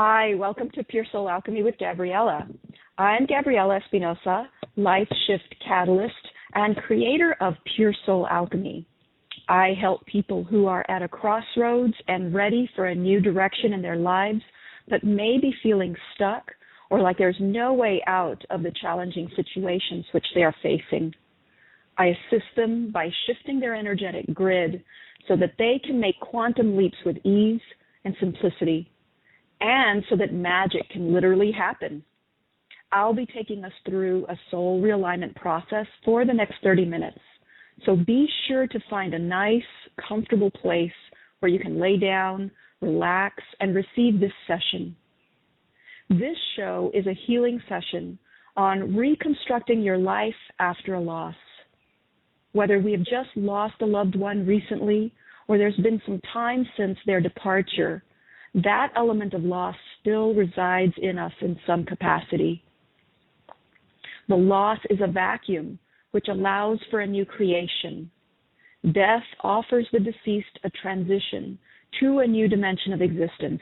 Hi, welcome to Pure Soul Alchemy with Gabriella. I'm Gabriella Espinosa, life shift catalyst and creator of Pure Soul Alchemy. I help people who are at a crossroads and ready for a new direction in their lives, but may be feeling stuck or like there's no way out of the challenging situations which they are facing. I assist them by shifting their energetic grid so that they can make quantum leaps with ease and simplicity, and so that magic can literally happen. I'll be taking us through a soul realignment process for the next 30 minutes. So be sure to find a nice, comfortable place where you can lay down, relax, and receive this session. This show is a healing session on reconstructing your life after a loss. Whether we have just lost a loved one recently or there's been some time since their departure, that element of loss still resides in us in some capacity. The loss is a vacuum which allows for a new creation. Death offers the deceased a transition to a new dimension of existence.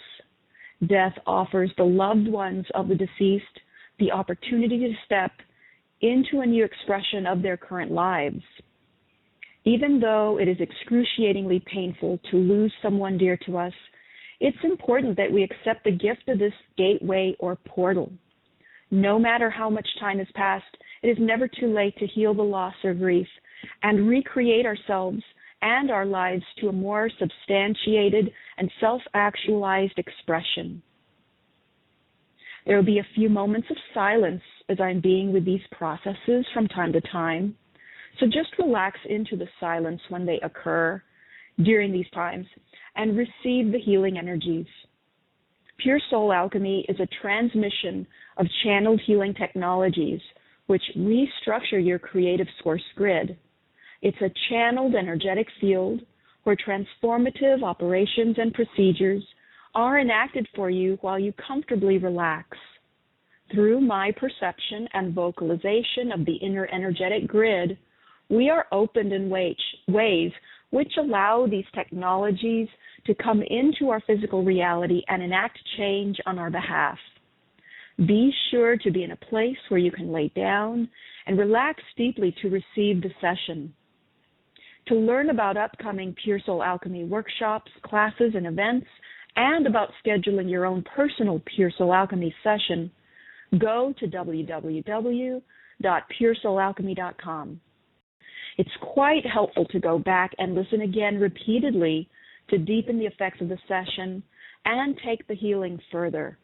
Death offers the loved ones of the deceased the opportunity to step into a new expression of their current lives. Even though it is excruciatingly painful to lose someone dear to us, it's important that we accept the gift of this gateway or portal. No matter how much time has passed, it is never too late to heal the loss or grief and recreate ourselves and our lives to a more substantiated and self-actualized expression. There will be a few moments of silence as I'm being with these processes from time to time, so just relax into the silence when they occur during these times and receive the healing energies. Pure Soul Alchemy is a transmission of channeled healing technologies which restructure your creative source grid. It's a channeled energetic field where transformative operations and procedures are enacted for you while you comfortably relax. Through my perception and vocalization of the inner energetic grid, we are opened in ways which allow these technologies to come into our physical reality and enact change on our behalf. Be sure to be in a place where you can lay down and relax deeply to receive the session. To learn about upcoming Pure Soul Alchemy workshops, classes, and events, and about scheduling your own personal Pure Soul Alchemy session, go to www.puresoulalchemy.com. It's quite helpful to go back and listen again repeatedly to deepen the effects of the session and take the healing further.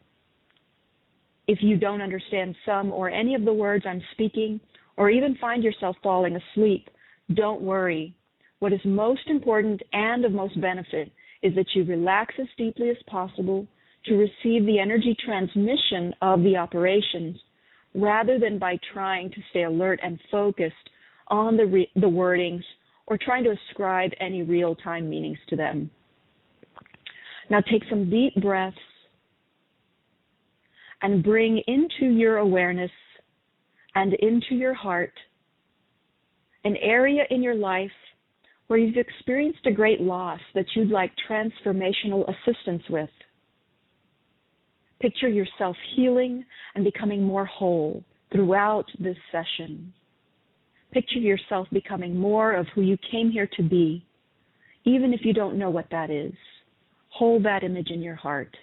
If you don't understand some or any of the words I'm speaking, or even find yourself falling asleep, don't worry. What is most important and of most benefit is that you relax as deeply as possible to receive the energy transmission of the operations, rather than by trying to stay alert and focused on the wordings or trying to ascribe any real-time meanings to them. Now take some deep breaths and bring into your awareness and into your heart an area in your life where you've experienced a great loss that you'd like transformational assistance with. Picture yourself healing and becoming more whole throughout this session. Picture yourself becoming more of who you came here to be, even if you don't know what that is. Hold that image in your heart.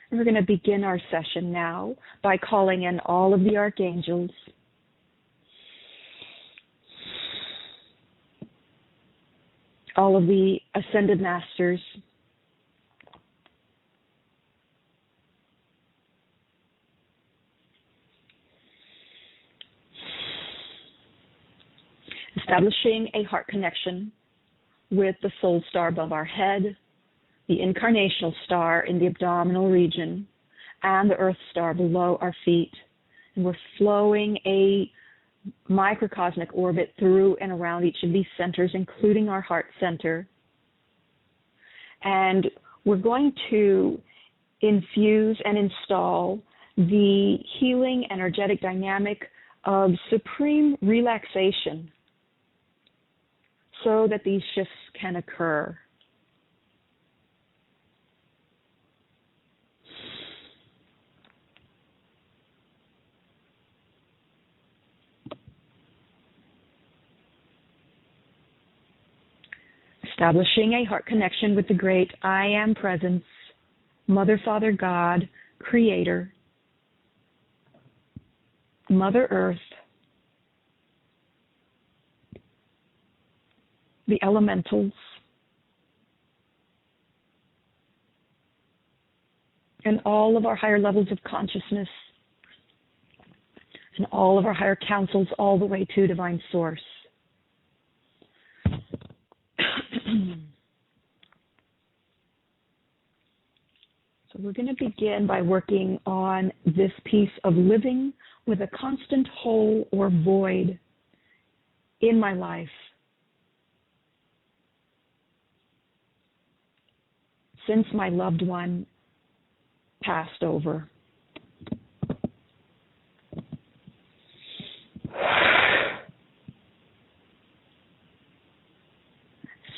And we're going to begin our session now by calling in all of the archangels, all of the ascended masters, establishing a heart connection with the soul star above our head, the incarnational star in the abdominal region, and the earth star below our feet. And we're flowing a microcosmic orbit through and around each of these centers, including our heart center. And we're going to infuse and install the healing energetic dynamic of supreme relaxation so that these shifts can occur. establishing a heart connection with the great I Am Presence, Mother, Father, God, Creator, Mother Earth, the elementals, and all of our higher levels of consciousness, and all of our higher councils, all the way to Divine Source. So we're going to begin by working on this piece of living with a constant hole or void in my life. Since my loved one passed over.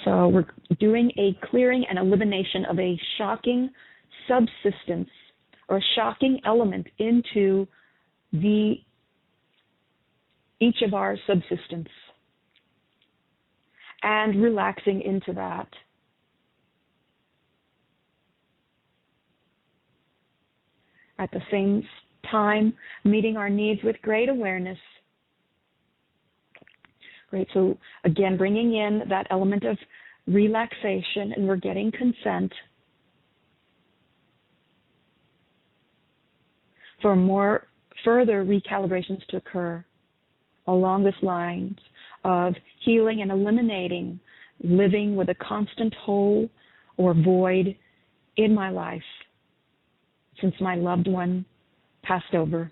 So we're doing a clearing and elimination of a shocking subsistence or a shocking element into each of our subsistence and relaxing into that. At the same time, meeting our needs with great awareness. Great, so again, bringing in that element of relaxation, and we're getting consent for more further recalibrations to occur along this line of healing and eliminating living with a constant hole or void in my life since my loved one passed over.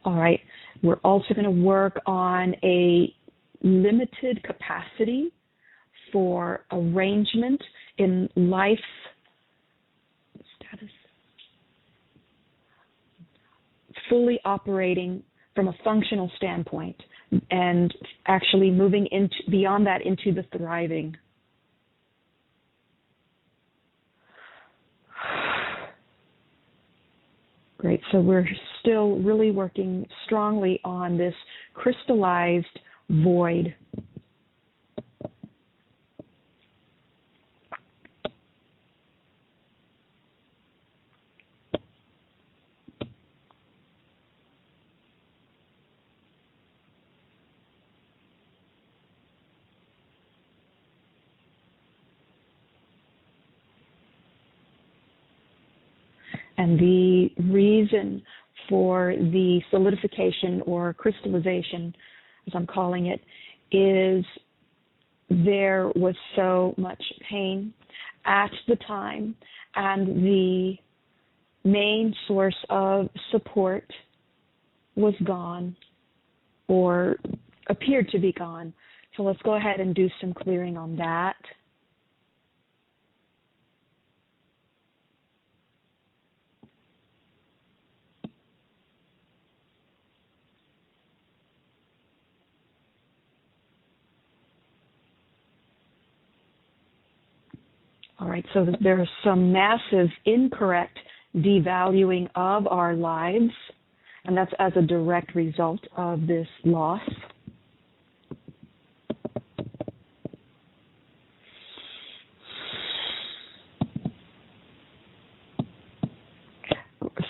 All right, we're also going to work on a limited capacity for arrangement in life's status, fully operating from a functional standpoint and actually moving into beyond that into the thriving. Great, so we're still really working strongly on this crystallized void. And the reason for the solidification or crystallization, as I'm calling it, is there was so much pain at the time, and the main source of support was gone or appeared to be gone. So let's go ahead and do some clearing on that. All right, so there's some massive incorrect devaluing of our lives, and that's as a direct result of this loss.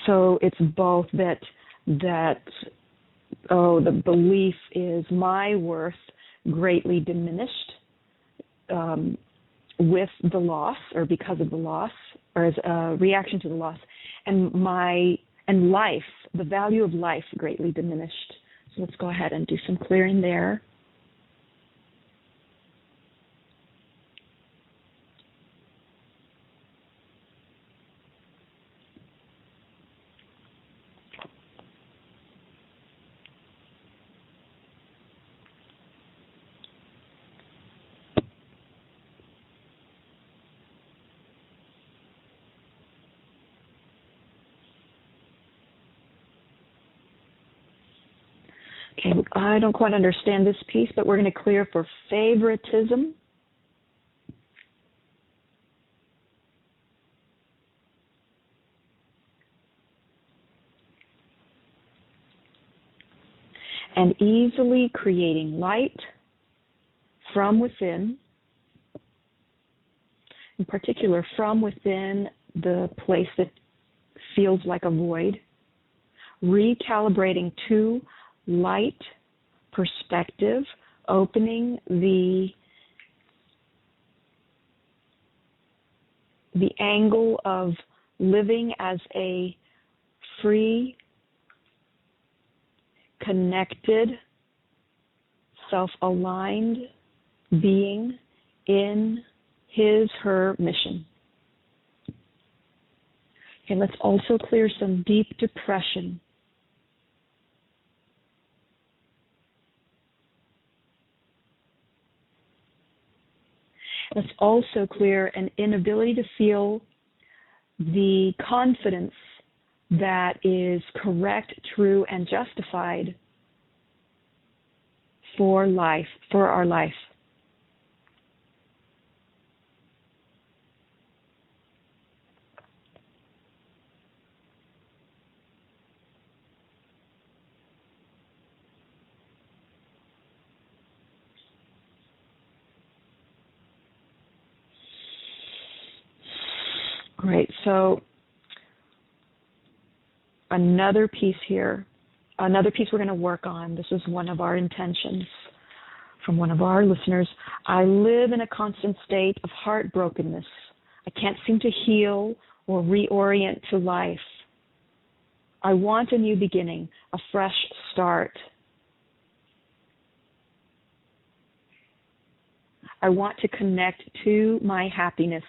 So it's both that the belief is my worth greatly diminished with the loss or because of the loss or as a reaction to the loss, and life, the value of life greatly diminished. So let's go ahead and do some clearing there. Okay, I don't quite understand this piece, but we're going to clear for favoritism. and easily creating light from within, in particular from within the place that feels like a void, recalibrating to light perspective, opening the angle of living as a free, connected, self-aligned being in his, her mission. Okay, let's also clear some deep depression. Let's also clear an inability to feel the confidence that is correct, true, and justified for life, for our life. Great. So another piece here, another piece we're going to work on. This is one of our intentions from one of our listeners. I live in a constant state of heartbrokenness. I can't seem to heal or reorient to life. I want a new beginning, a fresh start. I want to connect to my happiness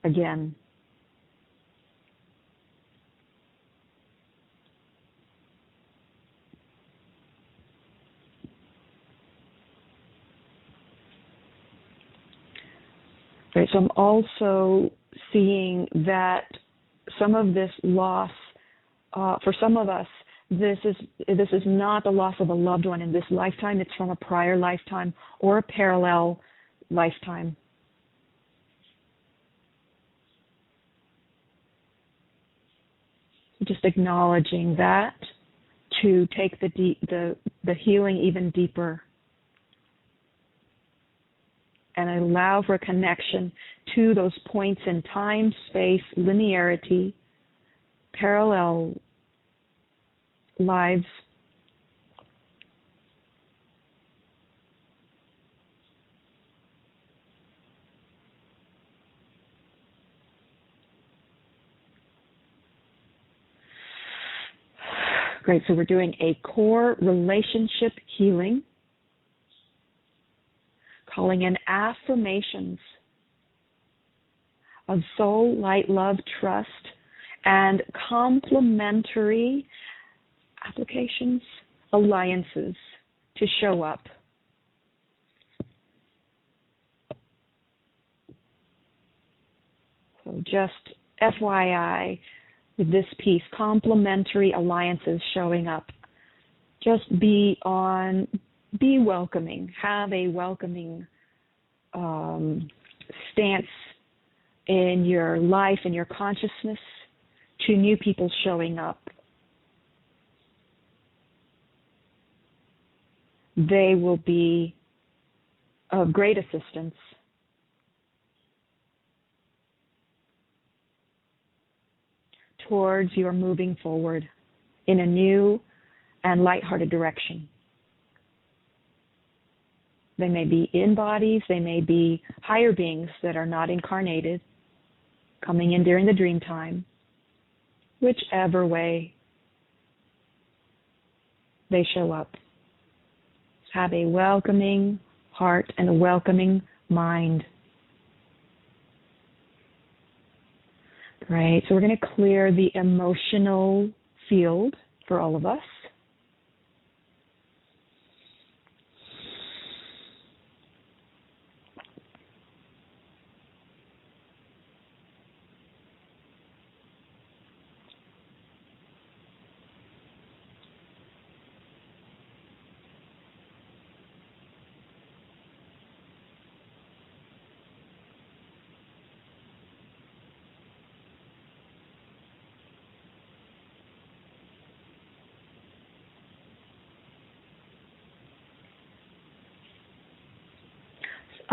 again. Right, so I'm also seeing that some of this loss, for some of us, this is not the loss of a loved one in this lifetime. It's from a prior lifetime or a parallel lifetime. Just acknowledging that to take the healing even deeper and allow for a connection to those points in time, space, linearity, parallel lives. Great, so we're doing a core relationship healing, calling in affirmations of soul, light, love, trust, and complementary applications, alliances to show up. So just FYI, with this piece, complementary alliances showing up. Just be welcoming, have a welcoming stance in your life and your consciousness to new people showing up. They will be of great assistance. Towards your moving forward in a new and lighthearted direction. They may be in bodies, they may be higher beings that are not incarnated, coming in during the dream time, whichever way they show up. Have a welcoming heart and a welcoming mind. Great. So we're going to clear the emotional field for all of us.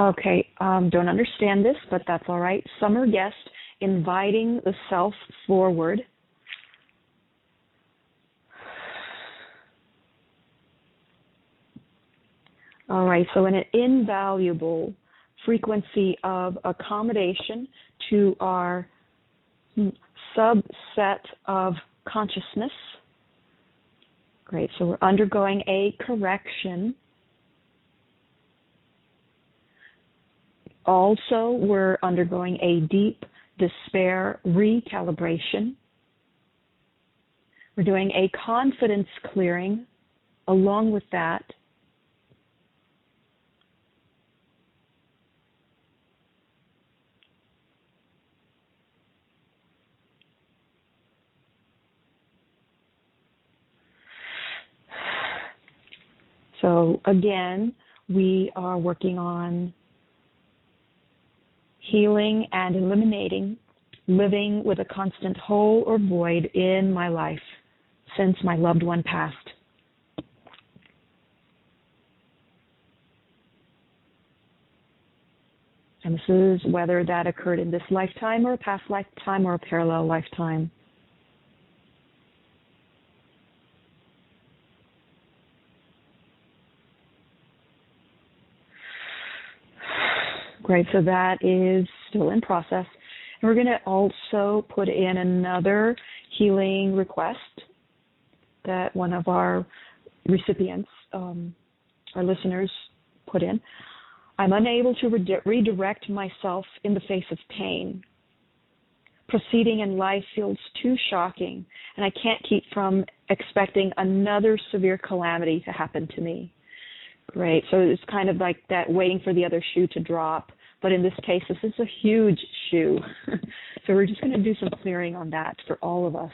Okay, don't understand this, but that's all right. Summer guest, inviting the self forward. All right, so an invaluable frequency of accommodation to our subset of consciousness. Great, so we're undergoing a correction. Also, we're undergoing a deep despair recalibration. We're doing a confidence clearing along with that. So again, we are working on healing and eliminating living with a constant hole or void in my life since my loved one passed. And this is whether that occurred in this lifetime or a past lifetime or a parallel lifetime. Great, so that is still in process. And we're going to also put in another healing request that one of our recipients, our listeners, put in. I'm unable to redirect myself in the face of pain. Proceeding in life feels too shocking, and I can't keep from expecting another severe calamity to happen to me. Great. So it's kind of like that waiting for the other shoe to drop. But in this case, this is a huge shoe. So we're just going to do some clearing on that for all of us.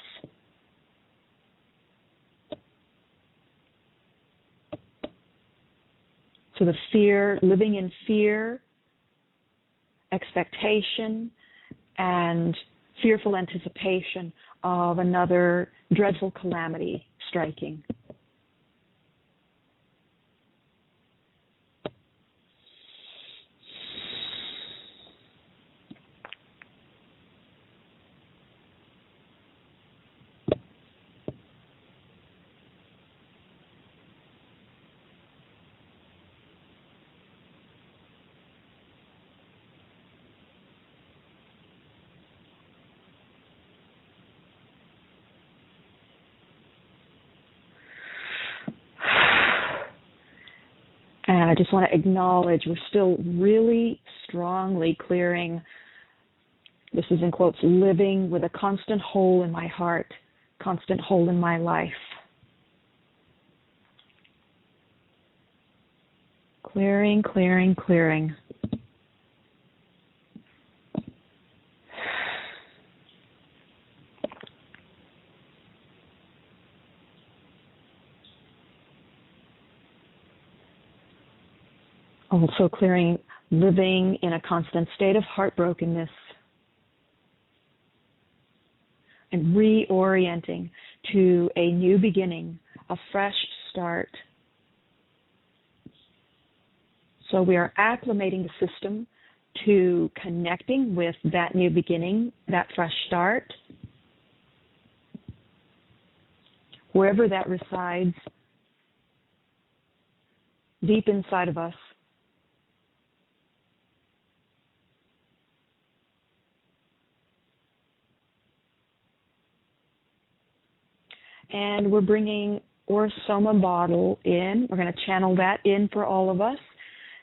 So the fear, living in fear, expectation, and fearful anticipation of another dreadful calamity striking. And I just want to acknowledge we're still really strongly clearing, this is in quotes, living with a constant hole in my heart, constant hole in my life. Clearing, clearing, clearing. Also clearing living in a constant state of heartbrokenness and reorienting to a new beginning, a fresh start. So we are acclimating the system to connecting with that new beginning, that fresh start, wherever that resides, deep inside of us. And we're bringing Soma bottle in. We're going to channel that in for all of us.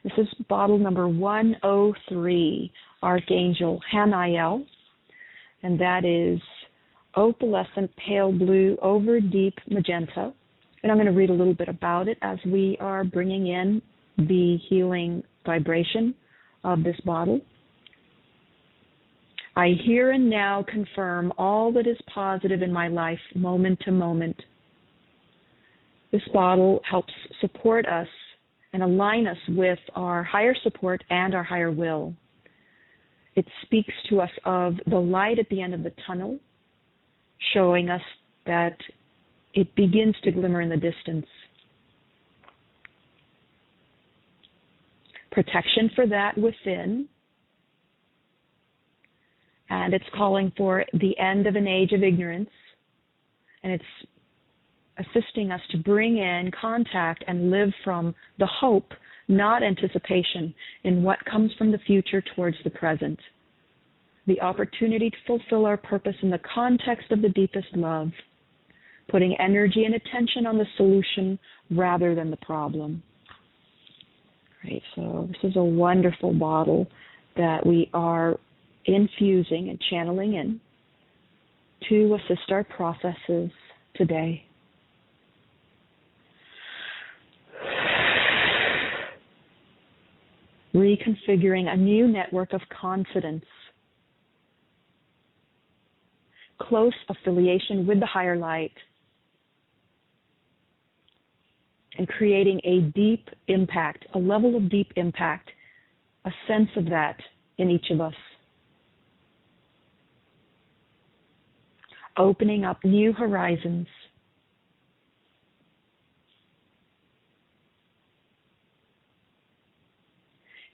This is bottle number 103, Archangel Hanael, and that is opalescent pale blue over deep magenta. And I'm going to read a little bit about it as we are bringing in the healing vibration of this bottle. I here and now confirm all that is positive in my life moment to moment. This bottle helps support us and align us with our higher support and our higher will. It speaks to us of the light at the end of the tunnel, showing us that it begins to glimmer in the distance. protection for that within. And it's calling for the end of an age of ignorance. And it's assisting us to bring in contact and live from the hope, not anticipation, in what comes from the future towards the present. The opportunity to fulfill our purpose in the context of the deepest love, putting energy and attention on the solution rather than the problem. Great, so this is a wonderful bottle that we are infusing and channeling in to assist our processes today. Reconfiguring a new network of confidence, close affiliation with the higher light, and creating a deep impact, a level of deep impact, a sense of that in each of us. Opening up new horizons.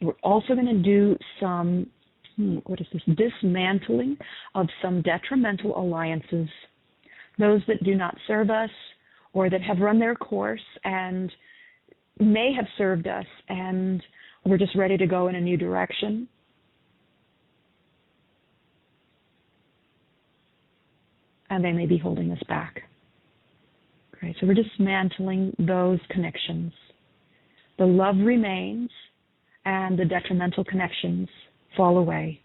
We're also going to do some, dismantling of some detrimental alliances, those that do not serve us or that have run their course and may have served us and we're just ready to go in a new direction. And they may be holding us back. Great, so we're dismantling those connections. The love remains, and the detrimental connections fall away.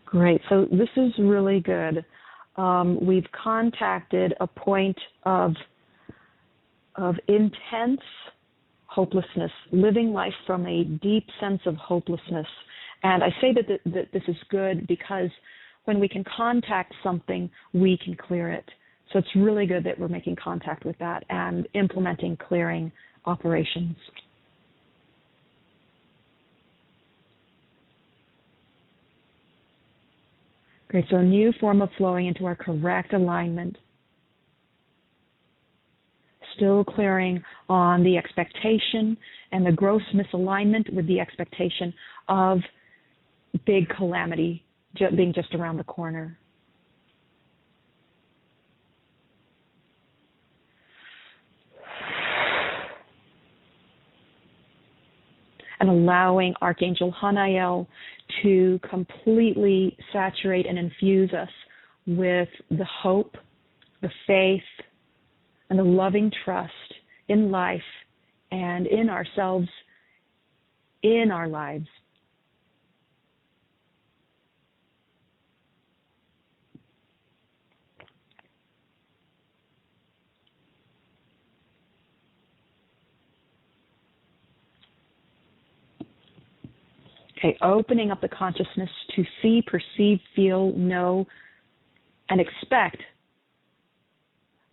Great, so this is really good. We've contacted a point of intense hopelessness, living life from a deep sense of hopelessness. And I say that this is good because when we can contact something, we can clear it. So it's really good that we're making contact with that and implementing clearing operations. Great, so a new form of flowing into our correct alignment. Still clearing on the expectation and the gross misalignment with the expectation of big calamity being just around the corner. And allowing Archangel Hanael to completely saturate and infuse us with the hope, the faith, and the loving trust in life and in ourselves, in our lives. Okay, opening up the consciousness to see, perceive, feel, know, and expect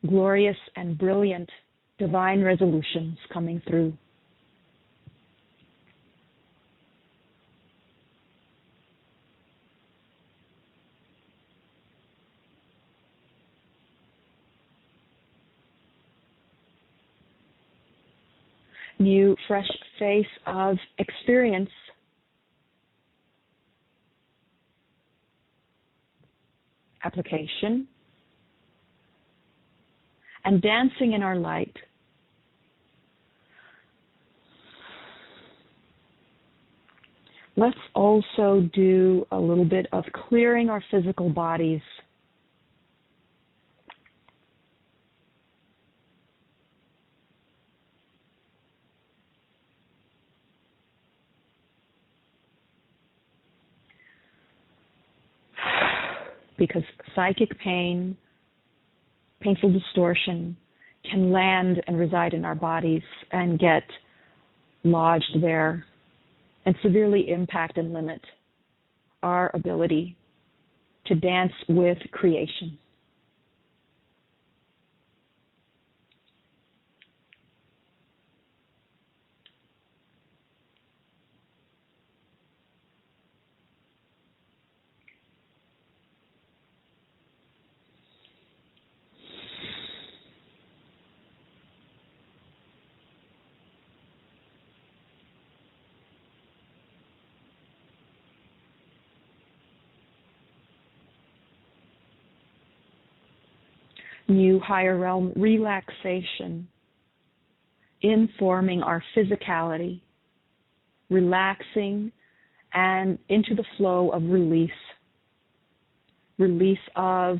glorious and brilliant divine resolutions coming through. New, fresh face of experience. Application. And dancing in our light. Let's also do a little bit of clearing our physical bodies. Because psychic pain, painful distortion can land and reside in our bodies and get lodged there and severely impact and limit our ability to dance with creation. new higher realm relaxation, informing our physicality, relaxing and into the flow of release. Release of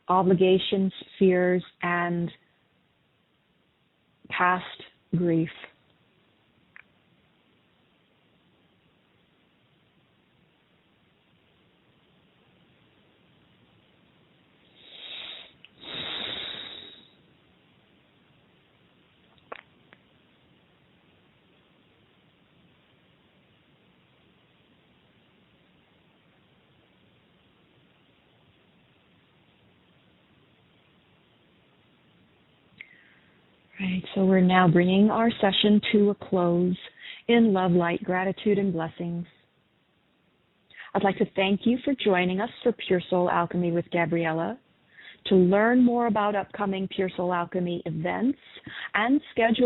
obligations, fears, and past grief. Right, so we're now bringing our session to a close in love, light, gratitude, and blessings. I'd like to thank you for joining us for Pure Soul Alchemy with Gabriella. To learn more about upcoming Pure Soul Alchemy events and schedule